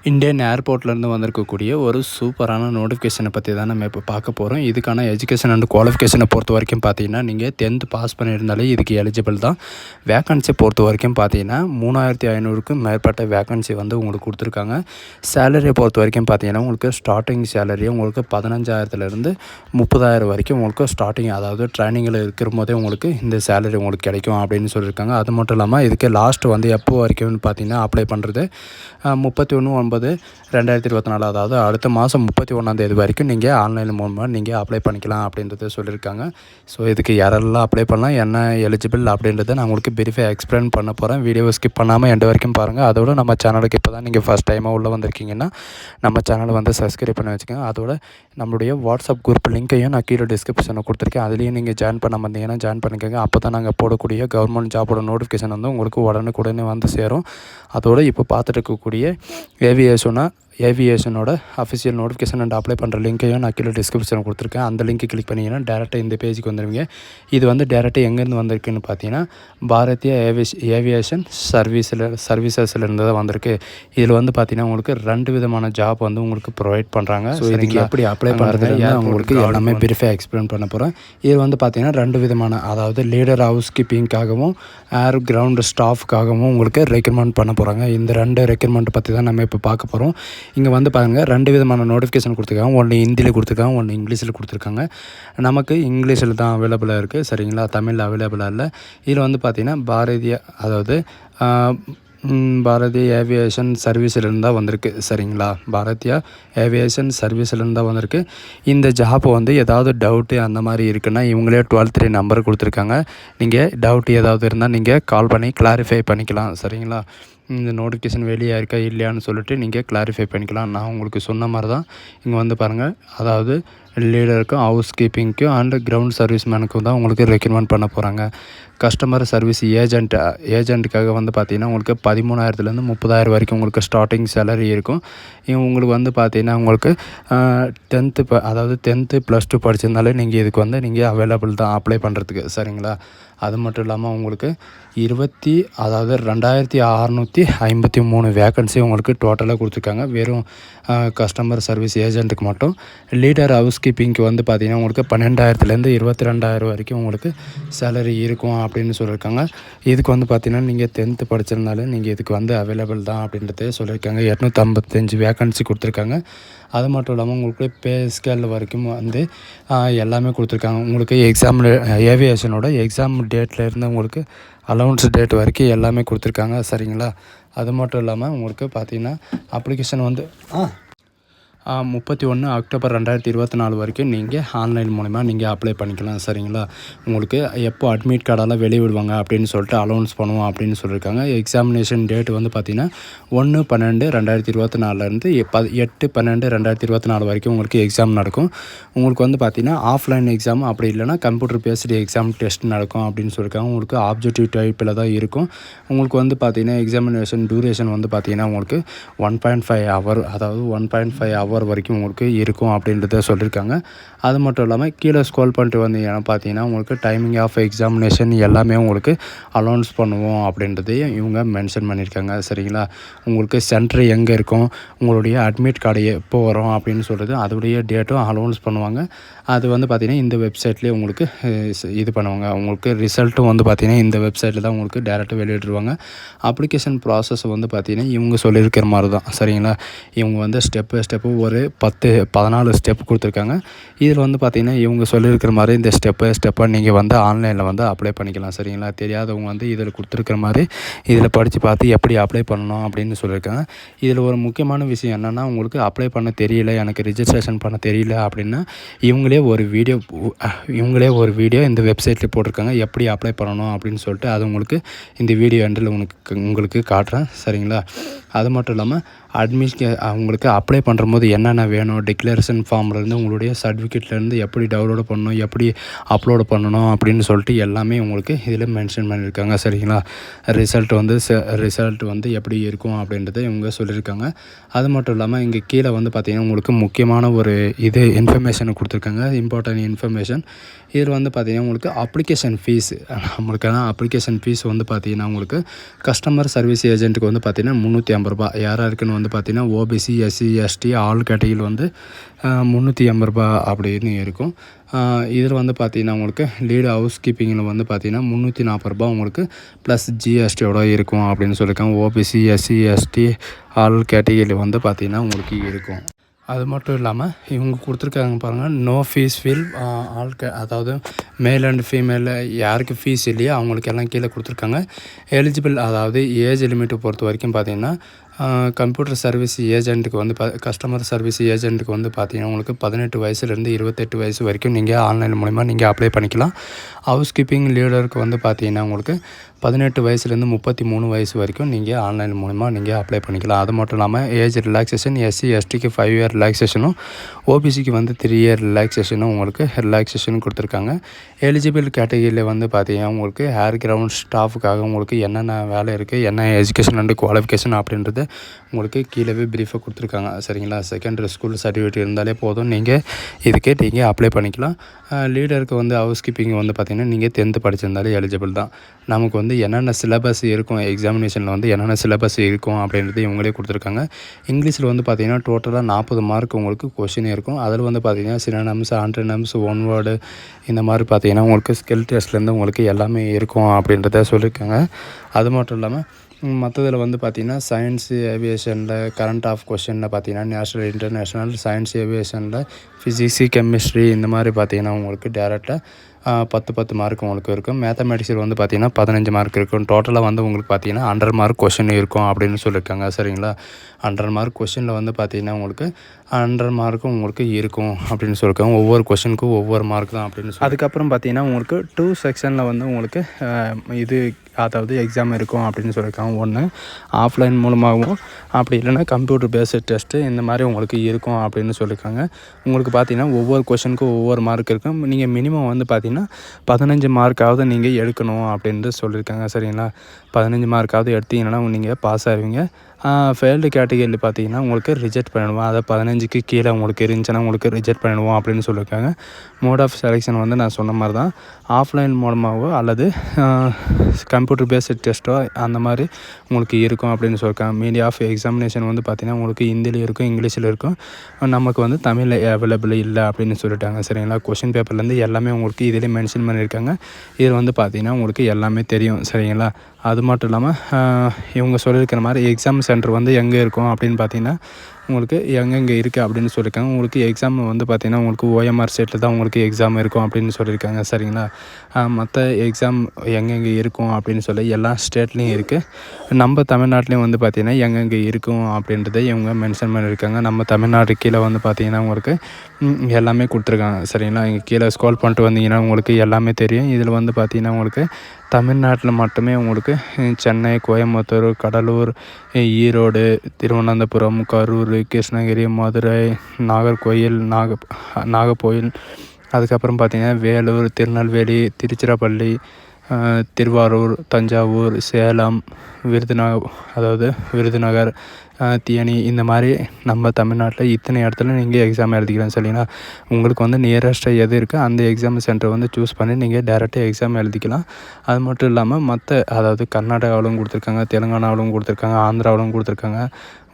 Indian ஏர்போர்ட்லேருந்து வந்திருக்கக்கூடிய ஒரு சூப்பரான நோட்டிஃபிகேஷனை பற்றி தான் நம்ம இப்போ பார்க்க போகிறோம். இதுக்கான எஜுகேஷன் அண்ட் குவாலிஃபிகேஷனை பொறுத்த வரைக்கும் பார்த்தீங்கன்னா, நீங்கள் 10th பாஸ் பண்ணியிருந்தாலே இதுக்கு எலிஜிபிள் தான். வேக்கன்சி பொறுத்த வரைக்கும் பார்த்தீங்கன்னா 3500க்கும் மேற்பட்ட வேக்கன்சி வந்து உங்களுக்கு கொடுத்துருக்காங்க. சேலரியை பொறுத்த வரைக்கும் பார்த்தீங்கன்னா, உங்களுக்கு ஸ்டார்டிங் சேலரியை உங்களுக்கு 15,000லேருந்து 30,000 வரைக்கும் உங்களுக்கு ஸ்டார்டிங், அதாவது ட்ரைனிங்கில் இருக்கிற போதே உங்களுக்கு இந்த சேலரி உங்களுக்கு கிடைக்கும் அப்படின்னு சொல்லியிருக்காங்க. அது மட்டும் இல்லாமல் இதுக்கு லாஸ்ட் வந்து எப்போ வரைக்கும்னு பார்த்தீங்கன்னா அப்ளை பண்ணுறது 31/9/2024, அதாவது அடுத்த மாதம் 31ஆம் வரைக்கும் நீங்கள் ஆன்லைன் மூலமாக நீங்கள் அப்ளை பண்ணிக்கலாம் அப்படின்றத சொல்லியிருக்காங்க. ஸோ இதுக்கு யாரெல்லாம் அப்ளை பண்ணலாம், என்ன எலிஜிபிள் அப்படின்றத நான் உங்களுக்கு பிரீஃபாக எக்ஸ்பிளைன் பண்ண போகிறேன். வீடியோவை ஸ்கிப் பண்ணாமல் எண்டு வரைக்கும் பாருங்கள். அதோட நம்ம சேனலுக்கு இப்போ தான் நீங்கள் ஃபஸ்ட் டைமாக உள்ளே வந்திருக்கீங்கன்னா நம்ம சேனலை வந்து சப்ஸ்கிரைப் பண்ணி வச்சுக்கோங்க. அதோட நம்மளுடைய வாட்ஸ்அப் குரூப் லிங்க்கையும் நான் கீழே டிஸ்கிரிப்ஷனில் கொடுத்துருக்கேன். அதுலேயும் நீங்கள் ஜாயின் பண்ண வந்தீங்கன்னா ஜாயின் பண்ணிக்கோங்க. அப்போ தான் நாங்கள் போடக்கூடிய கவர்மெண்ட் ஜாபோட நோட்டிஃபிகேஷன் வந்து உங்களுக்கு உடனே வந்து சேரும். அதோடு இப்போ பார்த்துட்டு இருக்கக்கூடிய ஏவியேஷனோட அஃபிஷியல் நோட்டிஃபிகேஷன் அண்ட் அப்ளை பண்ணுற லிங்க்கையும் நான் கீழே டிஸ்கிரிப்ஷனில் கொடுத்துருக்கேன். அந்த லிங்க்கை கிளிக் பண்ணிங்கன்னா டேரெக்டாக இந்த பேஜுக்கு வந்துடுவீங்க. இது வந்து டேரெக்டாக எங்கேருந்து வந்திருக்குன்னு பார்த்தீங்கன்னா, பாரதிய ஏவியேஷன் சர்வீசஸ்லேருந்து தான் வந்திருக்கு. இதில் வந்து பார்த்தீங்கன்னா உங்களுக்கு 2 விதமான ஜாப் வந்து உங்களுக்கு ப்ரொவைட் பண்ணுறாங்க. ஸோ இதுக்கு எப்படி அப்ளை பண்ணுறது உங்களுக்கு எல்லாமே பிரீஃபாக எக்ஸ்பிளைன் பண்ண போகிறேன். இது வந்து பார்த்தீங்கன்னா 2 விதமான, அதாவது லீடர் ஹவுஸ் கீப்பிங்காகவும் ஏர் கிரவுண்ட் ஸ்டாஃப்காகவும் உங்களுக்கு ரெக்கமெண்ட் பண்ண போகிறாங்க. இந்த 2 ரெக்கமெண்ட் பற்றி தான் நம்ம இப்போ பார்க்க போகிறோம். இங்கே வந்து பாருங்கள், 2 விதமான நோட்டிஃபிகேஷன் கொடுத்துருக்காங்க. ஒன்று ஹிந்தியில் கொடுத்துருக்காங்க, ஒன்று இங்கிலீஷில் கொடுத்துருக்காங்க. நமக்கு இங்கிலீஷில் தான் அவைலபிளாக இருக்குது, சரிங்களா? தமிழில் அவைலபிளாக இல்லை. இதில் வந்து பார்த்திங்கன்னா பாரதிய ஏவியேஷன் சர்வீஸ்லேருந்து தான் வந்திருக்கு, சரிங்களா? பாரதிய ஏவியேஷன் சர்வீஸ்லேருந்து தான் வந்திருக்கு. இந்த ஜாப் வந்து ஏதாவது டவுட்டு அந்த மாதிரி இருக்குன்னா இவங்களே 12 நம்பர் கொடுத்துருக்காங்க. நீங்கள் டவுட் ஏதாவது இருந்தால் நீங்கள் கால் பண்ணி கிளாரிஃபை பண்ணிக்கலாம், சரிங்களா? இந்த நோட்டிஃபிகேஷன் வெளியே இருக்கா இல்லையான்னு சொல்லிட்டு நீங்கள் கிளாரிஃபை பண்ணிக்கலாம். நான் உங்களுக்கு சொன்ன மாதிரி தான் இங்கே வந்து பாருங்கள், அதாவது லீடருக்கும் ஹவுஸ் கீப்பிங்க்கும் அண்ட் கிரவுண்ட் சர்வீஸ்மேனுக்கும் தான் உங்களுக்கு ரெக்கமெண்ட் பண்ண போகிறாங்க. கஸ்டமர் சர்வீஸ் ஏஜென்ட்டுக்காக வந்து பார்த்திங்கன்னா உங்களுக்கு 13,000லேருந்து 30,000 வரைக்கும் உங்களுக்கு ஸ்டார்டிங் சேலரி இருக்கும். உங்களுக்கு வந்து பார்த்திங்கன்னா உங்களுக்கு 10th +2 படிச்சிருந்தாலே நீங்கள் இதுக்கு வந்து நீங்கள் அவைலபிள் தான் அப்ளை பண்ணுறதுக்கு, சரிங்களா? அது மட்டும் இல்லாமல் உங்களுக்கு 2653 வேக்கன்சி உங்களுக்கு டோட்டலாக கொடுத்துருக்காங்க. வெறும் கஸ்டமர் சர்வீஸ் ஏஜென்ட்டுக்கு மட்டும். லீடர் ஹவுஸ் கீப்பிங்க்கு வந்து பார்த்திங்கன்னா உங்களுக்கு 12,000லேருந்து 22,000 வரைக்கும் உங்களுக்கு சேலரி இருக்கும் அப்படின்னு சொல்லியிருக்காங்க. இதுக்கு வந்து பார்த்திங்கன்னா நீங்கள் 10th படிச்சிருந்தாலே நீங்கள் இதுக்கு வந்து அவைலபிள் தான் அப்படின்றதே சொல்லியிருக்காங்க. 255 வேக்கன்சி கொடுத்துருக்காங்க. அது மட்டும் இல்லாமல் உங்களுக்கு பே ஸ்கேல் வரைக்கும் வந்து எல்லாமே கொடுத்துருக்காங்க. உங்களுக்கு ஏவியேஷனோட எக்ஸாம் டேட்லேருந்து உங்களுக்கு அலவுன்ஸ் டேட் வரைக்கும் எல்லாமே கொடுத்துருக்காங்க, சரிங்களா? அது மட்டும் இல்லாமல் உங்களுக்கு பார்த்திங்கன்னா அப்ளிகேஷன் வந்து 31 அக்டோபர் 2024 வரைக்கும் நீங்கள் ஆன்லைன் மூலிமா நீங்கள் அப்ளை பண்ணிக்கலாம், சரிங்களா? உங்களுக்கு எப்போ அட்மிட் கார்டெல்லாம் வெளியே விடுவாங்க அப்படின்னு சொல்லிட்டு அலௌன்ஸ் பண்ணுவோம் அப்படின்னு சொல்லியிருக்காங்க. எக்ஸாமினேஷன் டேட் வந்து பார்த்திங்கன்னா 1/12/2024லேருந்து 8/12/2024 வரைக்கும் உங்களுக்கு எக்ஸாம் நடக்கும். உங்களுக்கு வந்து பார்த்திங்கன்னா ஆஃப்லைன் எக்ஸாம், அப்படி இல்லைனா கம்ப்யூட்டர் பேஸ்டு எக்ஸாம் டெஸ்ட் நடக்கும் அப்படின்னு சொல்லியிருக்காங்க. உங்களுக்கு ஆப்ஜெக்டிவ் டைப்பில் தான் இருக்கும். உங்களுக்கு வந்து பார்த்திங்கன்னா எக்ஸாமினேஷன் டியூரேஷன் வந்து பார்த்திங்கன்னா உங்களுக்கு 1.5 ஹவர், அதாவது 1.5 ஹவர் வரைக்கும் உங்களுக்கு இருக்கும் அப்படின்றத சொல்லியிருக்காங்க. அது மட்டும் இல்லாமல் கீழே ஸ்க்ரோல் பண்ணிட்டு வந்தீங்கன்னா பார்த்தீங்கன்னா உங்களுக்கு டைமிங் ஆஃப் எக்ஸாமினேஷன் எல்லாமே உங்களுக்கு அலௌன்ஸ் பண்ணுவோம் அப்படின்றதையும் இவங்க மென்ஷன் பண்ணியிருக்காங்க, சரிங்களா? உங்களுக்கு சென்டர் எங்கே இருக்கும், உங்களுடைய அட்மிட் கார்டு எப்போ வரும் அப்படின்னு சொல்கிறது அதோடைய டேட்டும் அலௌன்ஸ் பண்ணுவாங்க. அது வந்து பார்த்திங்கன்னா இந்த வெப்சைட்லேயே உங்களுக்கு இது பண்ணுவாங்க. உங்களுக்கு ரிசல்ட்டும் வந்து பார்த்திங்கன்னா இந்த வெப்சைட்டில் தான் உங்களுக்கு டேரெக்டாக வெளியிடுவாங்க. அப்ளிகேஷன் ப்ராசஸ் வந்து பார்த்திங்கன்னா இவங்க சொல்லியிருக்கிற மாதிரி தான், சரிங்களா? இவங்க வந்து ஸ்டெப்பு ஒரு 14 ஸ்டெப் கொடுத்துருக்காங்க. இதில் வந்து பார்த்திங்கன்னா இவங்க சொல்லியிருக்கிற மாதிரி இந்த ஸ்டெப்பாக நீங்கள் வந்து ஆன்லைனில் வந்து அப்ளை பண்ணிக்கலாம், சரிங்களா? தெரியாதவங்க வந்து இதில் கொடுத்துருக்கிற மாதிரி இதில் படித்து பார்த்து எப்படி அப்ளை பண்ணணும் அப்படின்னு சொல்லியிருக்காங்க. இதில் ஒரு முக்கியமான விஷயம் என்னென்னா, உங்களுக்கு அப்ளை பண்ண தெரியல, எனக்கு ரிஜிஸ்ட்ரேஷன் பண்ண தெரியல அப்படின்னா இவங்களே ஒரு வீடியோ இந்த வெப்சைட்டில் போட்டிருக்காங்க, எப்படி அப்ளை பண்ணணும் அப்படின்னு சொல்லிட்டு. அது உங்களுக்கு இந்த வீடியோ எண்டில் உங்களுக்கு காட்டுறேன், சரிங்களா? அது மட்டும் இல்லாமல் உங்களுக்கு அப்ளை பண்ணுற போது என்னென்ன வேணும், டிக்ளரேஷன் ஃபார்ம்லேருந்து உங்களுடைய சர்டிஃபிகேட்லேருந்து எப்படி டவுன்லோடு பண்ணணும், எப்படி அப்லோடு பண்ணணும் அப்படின்னு சொல்லிட்டு எல்லாமே உங்களுக்கு இதில் மென்ஷன் பண்ணியிருக்காங்க. சரிங்களா? ரிசல்ட் வந்து எப்படி இருக்கும் அப்படின்றத இவங்க சொல்லியிருக்காங்க. அது மட்டும் இல்லாமல் இங்கே கீழே வந்து பார்த்திங்கன்னா உங்களுக்கு முக்கியமான ஒரு இன்ஃபர்மேஷனை கொடுத்துருக்காங்க, இம்பார்ட்டன்ட் இன்ஃபர்மேஷன். இதில் வந்து பார்த்திங்கன்னா உங்களுக்கு அப்ளிகேஷன் ஃபீஸ், நம்மளுக்கான அப்ளிகேஷன் ஃபீஸ் வந்து பார்த்திங்கன்னா உங்களுக்கு கஸ்டமர் சர்வீஸ் ஏஜென்ட்டுக்கு வந்து பார்த்திங்கன்னா ரூ. 350. யாராருக்குன்னு வந்து பார்த்திங்கன்னா ஓபிசி, எஸ்சி, எஸ்டி ஆல் கேட்டகிரியில் வந்து ரூ. 350 அப்படின்னு இருக்கும். இதில் வந்து பார்த்திங்கன்னா உங்களுக்கு லீடு ஹவுஸ் கீப்பிங்கில் வந்து பார்த்திங்கன்னா ரூ. 340 உங்களுக்கு ப்ளஸ் ஜிஎஸ்டியோட இருக்கும் அப்படின்னு சொல்லியிருக்காங்க. ஓபிசி, எஸ்சி, எஸ்டி ஆல் கேட்டகிரியில் வந்து பார்த்திங்கன்னா உங்களுக்கு இருக்கும். அது மட்டும் இல்லாமல் இவங்க கொடுத்துருக்காங்க பாருங்கள், நோ ஃபீஸ் ஃபில் அதாவது மேல் அண்ட் ஃபீமேல் யாருக்கு ஃபீஸ் இல்லையோ அவங்களுக்கு எல்லாம் கீழே கொடுத்துருக்காங்க. எலிஜிபிள் அதாவது ஏஜ் லிமிட்டை பொறுத்த வரைக்கும் பார்த்திங்கன்னா கம்ப்யூட்டர் சர்வீஸ் ஏஜென்ட்டுக்கு வந்து கஸ்டமர் சர்வீஸ் ஏஜென்ட்டுக்கு வந்து பார்த்திங்கன்னா உங்களுக்கு 18 வயசுலேருந்து 28 வயசு வரைக்கும் நீங்கள் ஆன்லைன் மூலிமா நீங்கள் அப்ளை பண்ணிக்கலாம். ஹவுஸ் கீப்பிங் லீடருக்கு வந்து பார்த்திங்கன்னா உங்களுக்கு 18 வயசுலேருந்து 33 வயசு வரைக்கும் நீங்கள் ஆன்லைன் மூலிமா நீங்கள் அப்ளை பண்ணிக்கலாம். அது மட்டும் இல்லாமல் ஏஜ் ரிலாக்ஸேஷன் எஸ்சி, எஸ்டிக்கு 5 இயர் ரிலாக்ஸேஷனும், ஓபிசிக்கு வந்து 3 இயர் ரிலாக்ஸேஷனும் உங்களுக்கு ரிலாக்ஸேஷன் கொடுத்துருக்காங்க. எலிஜிபிள் கேட்டகிரியில் வந்து பார்த்திங்கன்னா உங்களுக்கு ஏர் கிரவுண்ட் ஸ்டாஃபுக்காக உங்களுக்கு என்னென்ன வேலை இருக்குது, என்ன எஜுகேஷன் அண்டு குவாலிஃபிகேஷன் அப்படின்றது உங்களுக்கு கீழே ப்ரீஃபாக கொடுத்துருக்காங்க. சரிங்களா? செகண்டரி ஸ்கூல் சர்டிஃபிகேட் இருந்தாலே போதும், நீங்கள் இதுக்கே நீங்கள் அப்ளை பண்ணிக்கலாம். லீடருக்கு வந்து ஹவுஸ் கீப்பிங் வந்து பார்த்திங்கன்னா நீங்கள் 10th படிச்சிருந்தாலே எலிஜிபிள் தான். நமக்கு வந்து என்னென்ன சிலபஸ் இருக்கும், எக்ஸாமினேஷனில் வந்து என்னென்ன சிலபஸ் இருக்கும் அப்படின்றது இவங்களே கொடுத்துருக்காங்க. இங்கிலீஷில் வந்து பார்த்திங்கன்னா டோட்டலாக 40 மார்க் உங்களுக்கு கொஷின் இருக்கும். அதில் வந்து பார்த்திங்கன்னா சினோனிம்ஸ், ஆன்டோனிம்ஸ், ஒன் வேர்டு இந்த மாதிரி பார்த்திங்கன்னா உங்களுக்கு ஸ்கில் டெஸ்ட்லேருந்து உங்களுக்கு எல்லாமே இருக்கும் அப்படின்றத சொல்லியிருக்காங்க. அது மட்டும் இல்லாமல் மற்றதில் வந்து பார்த்திங்கன்னா சயின்ஸு ஏவியேஷனில் கரண்ட் ஆஃப் கொஷனில் பார்த்திங்கன்னா நேஷ்னல், இன்டர்நேஷ்னல், சயின்ஸ் ஏவியேஷனில் ஃபிசிக்ஸு, கெமிஸ்ட்ரி இந்த மாதிரி பார்த்திங்கன்னா உங்களுக்கு டேரெக்டாக 10 மார்க் உங்களுக்கு இருக்கும். மேத்தமெட்டிக்ஸில் வந்து பார்த்திங்கன்னா 15 மார்க் இருக்கும். டோட்டலாக வந்து உங்களுக்கு பார்த்திங்கன்னா 100 மார்க் கொஷின் இருக்கும் அப்படின்னு சொல்லியிருக்காங்க. சரிங்களா? 100 மார்க் கொஷினில் வந்து பார்த்திங்கன்னா உங்களுக்கு 100 மார்க்கும் உங்களுக்கு இருக்கும் அப்படின்னு சொல்லியிருக்காங்க. ஒவ்வொரு கொஷினுக்கும் ஒவ்வொரு மார்க் தான் அப்படின்னு சொல்லி. அதுக்கப்புறம் பார்த்திங்கன்னா உங்களுக்கு 2 செக்ஷனில் வந்து உங்களுக்கு அதாவது எக்ஸாம் இருக்கும் அப்படின்னு சொல்லியிருக்காங்க. ஒன்று ஆஃப்லைன் மூலமாகவும், அப்படி இல்லைன்னா கம்ப்யூட்டர் பேஸ்டு டெஸ்ட்டு இந்த மாதிரி உங்களுக்கு இருக்கும் அப்படின்னு சொல்லியிருக்காங்க. உங்களுக்கு பார்த்திங்கன்னா ஒவ்வொரு கொஷனுக்கும் ஒவ்வொரு மார்க் இருக்கும். நீங்கள் மினிமம் வந்து பார்த்திங்கன்னா 15 மார்க்காவது நீங்கள் எடுக்கணும் அப்படின்ட்டு சொல்லியிருக்காங்க. சரிங்களா? 15 மார்க்காவது எடுத்தீங்கன்னா நீங்கள் பாஸ் ஆவீங்க. ஃபெயில்டு கேட்டகிரியில் பார்த்திங்கன்னா உங்களுக்கு ரிஜெக்ட் பண்ணிடுவோம். அதை 15க்கு கீழே உங்களுக்கு இருந்துச்சுன்னா உங்களுக்கு ரிஜெக்ட் பண்ணிடுவோம் அப்படின்னு சொல்லியிருக்காங்க. மோட் ஆஃப் செலெக்ஷன் வந்து நான் சொன்ன மாதிரி தான் ஆஃப்லைன் மூலமாகவோ அல்லது கம்ப்யூட்டர் பேஸ்டு டெஸ்ட்டோ அந்த மாதிரி உங்களுக்கு இருக்கும் அப்படின்னு சொல்லியிருக்காங்க. மீடியா ஆஃப் எக்ஸாமினேஷன் வந்து பார்த்திங்கன்னா உங்களுக்கு ஹிந்திலையும் இருக்கும், இங்கிலீஷில் இருக்கும். நமக்கு வந்து தமிழில் அவைலபிள் இல்லை அப்படின்னு சொல்லிட்டாங்க. சரிங்களா? கொஷின் பேப்பர்லேருந்து எல்லாமே உங்களுக்கு இதிலே மென்ஷன் பண்ணியிருக்காங்க. இதில் வந்து பார்த்திங்கன்னா உங்களுக்கு எல்லாமே தெரியும். சரிங்களா? அது மட்டும் இல்லாமல் இவங்க சொல்லியிருக்கிற மாதிரி எக்ஸாம் சென்டர் வந்து எங்கே இருக்கும் அப்படின்னு பார்த்திங்கன்னா உங்களுக்கு எங்கெங்கே இருக்குது அப்படின்னு சொல்லியிருக்காங்க. உங்களுக்கு எக்ஸாம் வந்து பார்த்திங்கன்னா உங்களுக்கு ஓஎம்ஆர் ஸ்டேட்டில் தான் உங்களுக்கு எக்ஸாம் இருக்கும் அப்படின்னு சொல்லியிருக்காங்க. சரிங்களா? மற்ற எக்ஸாம் எங்கெங்கே இருக்கும் அப்படின்னு சொல்லி எல்லா ஸ்டேட்லேயும் இருக்குது. நம்ம தமிழ்நாட்டிலையும் வந்து பார்த்திங்கன்னா எங்கெங்கே இருக்கும் அப்படின்றத இவங்க மென்ஷன் பண்ணியிருக்காங்க. நம்ம தமிழ்நாடு கீழே வந்து பார்த்திங்கன்னா உங்களுக்கு எல்லாமே கொடுத்துருக்காங்க. சரிங்களா? இங்கே கீழே ஸ்க்ரோல் பண்ணிட்டு வந்தீங்கன்னா உங்களுக்கு எல்லாமே தெரியும். இதில் வந்து பார்த்திங்கன்னா உங்களுக்கு தமிழ்நாட்டில் மட்டுமே உங்களுக்கு சென்னை, கோயம்புத்தூர், கடலூர், ஈரோடு, திருவனந்தபுரம், கரூர், கிருஷ்ணகிரி, மதுரை, நாகர்கோயில், நாகர்கோயில், அதுக்கப்புறம் பார்த்திங்கன்னா வேலூர், திருநெல்வேலி, திருச்சிராப்பள்ளி, திருவாரூர், தஞ்சாவூர், சேலம், விருதுநகர், தேனி இந்த மாதிரி நம்ம தமிழ்நாட்டில் இத்தனை இடத்துல நீங்கள் எக்ஸாம் எழுதிக்கலாம். சரிங்களா? உங்களுக்கு வந்து நியரஸ்ட்டாக எது இருக்கோ அந்த எக்ஸாம் சென்டர் வந்து சூஸ் பண்ணி நீங்கள் டேரெக்டாக எக்ஸாம் எழுதிக்கலாம். அது மட்டும் இல்லாமல் அதாவது கர்நாடகாவிலும் கொடுத்துருக்காங்க, தெலுங்கானாவிலும் கொடுத்துருக்காங்க, ஆந்திராவிலும் கொடுத்துருக்காங்க.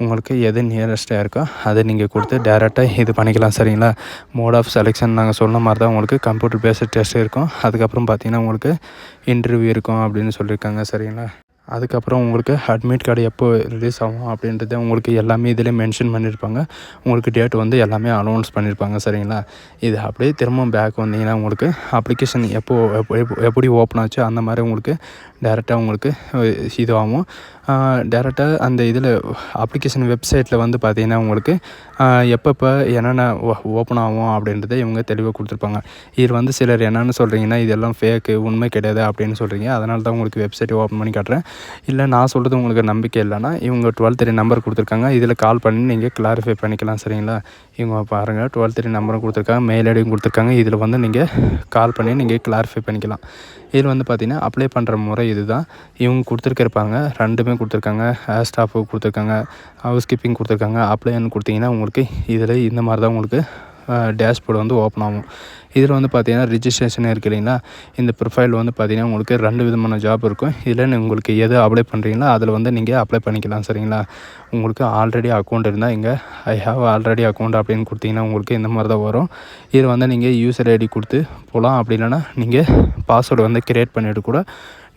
உங்களுக்கு எது நியரஸ்ட்டாக இருக்கோ அதை நீங்கள் கொடுத்து டேரெக்டாக இது பண்ணிக்கலாம். சரிங்களா? மோட் ஆஃப் செலெக்ஷன் நாங்கள் சொன்ன மாதிரி தான் உங்களுக்கு கம்ப்யூட்டர் பேஸ்டு டெஸ்ட் இருக்கும். அதுக்கப்புறம் பார்த்திங்கன்னா உங்களுக்கு இன்டர்வியூ இருக்கும் அப்படின்னு சொல்லியிருக்காங்க. சரிங்களா? அதுக்கப்புறம் உங்களுக்கு அட்மிட் கார்டு எப்போ ரிலீஸ் ஆகும் அப்படின்றத உங்களுக்கு எல்லாமே இதில் மென்ஷன் பண்ணியிருப்பாங்க. உங்களுக்கு டேட் வந்து எல்லாமே அனௌன்ஸ் பண்ணியிருப்பாங்க. சரிங்களா? இது அப்படியே திரும்ப பேக் வந்தீங்கன்னா உங்களுக்கு அப்ளிகேஷன் எப்படி ஓப்பன் ஆச்சோ அந்த மாதிரி உங்களுக்கு டேரெக்டாக உங்களுக்கு இதுவாகும். டேரெக்டாக அந்த இதில் அப்ளிகேஷன் வெப்சைட்டில் வந்து பார்த்திங்கன்னா உங்களுக்கு எப்பப்போ என்னென்ன ஓப்பன் ஆகும் அப்படின்றத இவங்க தெளிவாக கொடுத்துருப்பாங்க. இது வந்து சிலர் என்னென்னு சொல்கிறீங்கன்னா இதெல்லாம் ஃபேக்கு, உண்மை கிடையாது அப்படின்னு சொல்கிறீங்க. அதனால தான் உங்களுக்கு வெப்சைட்டை ஓப்பன் பண்ணி காட்டுறேன். இல்லை நான் சொல்கிறது உங்களுக்கு நம்பிக்கை இல்லைன்னா இவங்க 12 நம்பர் கொடுத்துருக்காங்க. இதில் கால் பண்ணி நீங்கள் கிளாரிஃபை பண்ணிக்கலாம். சரிங்களா? இவங்க பாருங்கள் 12 நம்பரும் கொடுத்துருக்காங்க, மெயில் ஐடியும் கொடுத்துருக்காங்க. இதில் வந்து நீங்கள் கால் பண்ணி நீங்கள் கிளாரிஃபை பண்ணிக்கலாம். இதில் வந்து பார்த்திங்கன்னா அப்ளை பண்ணுற முறை இது தான். இவங்க கொடுத்துருக்கிருப்பாங்க, 2மே கொடுத்துருக்காங்க. ஹேர் ஸ்டாஃபு கொடுத்துருக்காங்க, ஹவுஸ் கீப்பிங் கொடுத்துருக்காங்க. அப்ளைன்னு கொடுத்தீங்கன்னா உங்களுக்கு இதில் இந்த மாதிரி தான் உங்களுக்கு டேஷ்போர்டு வந்து ஓப்பன் ஆகும். இதில் வந்து பார்த்திங்கன்னா ரிஜிஸ்ட்ரேஷன் இருக்குது இல்லைங்களா? இந்த ப்ரொஃபைல் வந்து பார்த்திங்கன்னா உங்களுக்கு 2 விதமான ஜாப் இருக்கும். இதில் உங்களுக்கு எது அப்ளை பண்ணுறீங்களோ அதில் வந்து நீங்கள் அப்ளை பண்ணிக்கலாம். சரிங்களா? உங்களுக்கு ஆல்ரெடி அக்கௌண்ட் இருந்தால் இங்கே ஐ ஹாவ் ஆல்ரெடி அக்கௌண்ட் அப்படின்னு கொடுத்தீங்கன்னா உங்களுக்கு இந்த மாதிரி தான் வரும். இதில் வந்து நீங்கள் யூசர் ஐடி கொடுத்து போகலாம். அப்படி இல்லைன்னா நீங்கள் பாஸ்வேர்டு வந்து க்ரியேட் பண்ணிவிட்டு கூட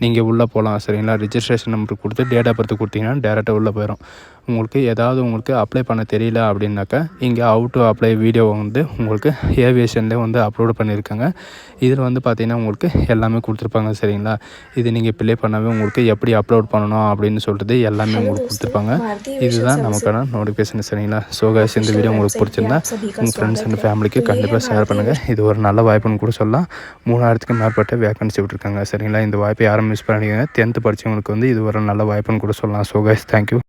நீங்கள் உள்ளே போகலாம். சரிங்களா? ரிஜிஸ்ட்ரேஷன் நம்பர் கொடுத்து டேட் ஆஃப் பர்த் கொடுத்தீங்கன்னா டேரெக்டாக உள்ளே போயிடும். உங்களுக்கு ஏதாவது உங்களுக்கு அப்ளை பண்ண தெரியல அப்படின்னாக்கா இங்கே ஹவ் டு அப்ளை வீடியோ வந்து உங்களுக்கு ஏவியேஷன்லேயே வந்து அப்லோடு பண்ணியிருக்காங்க. இதில் வந்து பார்த்திங்கன்னா உங்களுக்கு எல்லாமே கொடுத்துருப்பாங்க. சரிங்களா? இது நீங்கள் ப்ளே பண்ணவே உங்களுக்கு எப்படி அப்லோட் பண்ணணும் அப்படின்னு சொல்லிட்டு எல்லாமே உங்களுக்கு கொடுத்துருப்பாங்க. இதுதான் நமக்கான நோட்டிஃபிகேஷன். சரிங்களா? ஸோ கைஸ், இந்த வீடியோ உங்களுக்கு பிடிச்சிருந்தா உங்கள் ஃப்ரெண்ட்ஸ் அண்ட் ஃபேமிலிக்கு கண்டிப்பாக ஷேர் பண்ணுங்கள். இது ஒரு நல்ல வாய்ப்புன்னு கூட சொல்லலாம். 3000க்கும் மேற்பட்ட வேக்கன்சி விட்டுருக்காங்க. சரிங்களா? இந்த வாய்ப்பை யாரும் மிஸ் பண்ணிக்கோங்க. 10th படித்தவங்களுக்கு வந்து இது ஒரு நல்ல வாய்ப்புன்னு கூட சொல்லலாம். So guys, thank you.